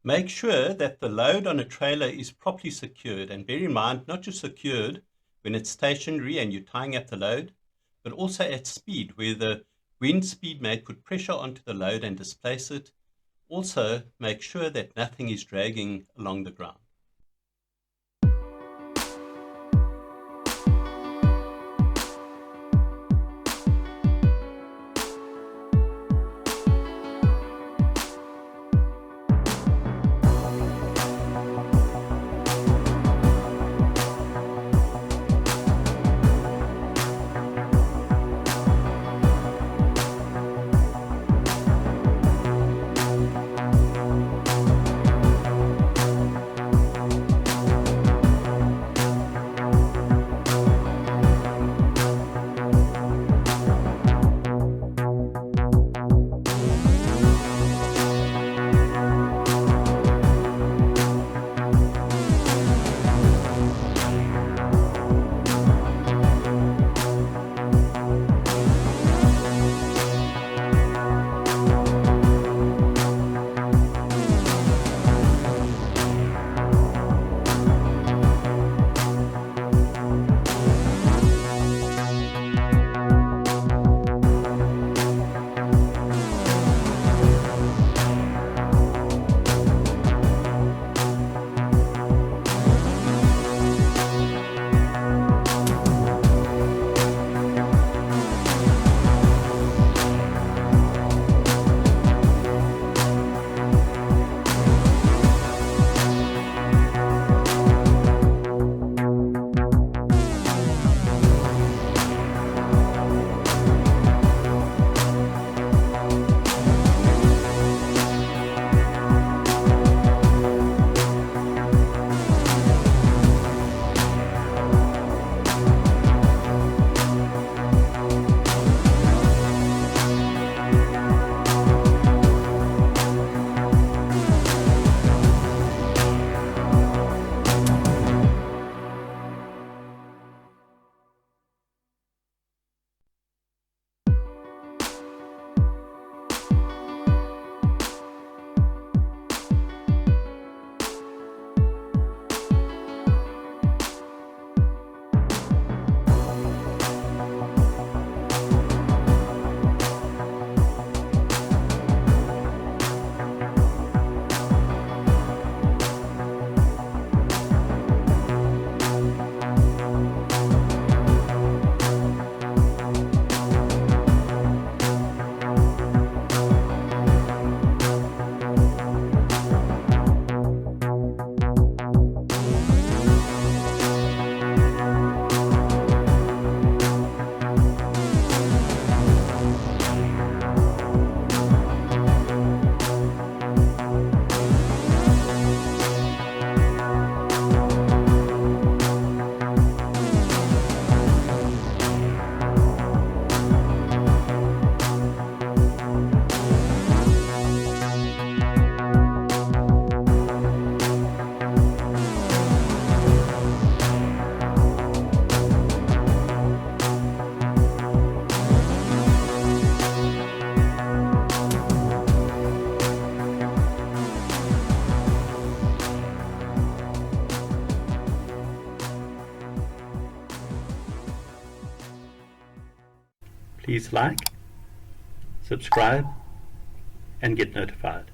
Make sure that the load on a trailer is properly secured, and bear in mind, not just secured when it's stationary and you're tying up the load, but also at speed where the wind speed may put pressure onto the load and displace it. Also, make sure that nothing is dragging along the ground. Please like, subscribe, and get notified.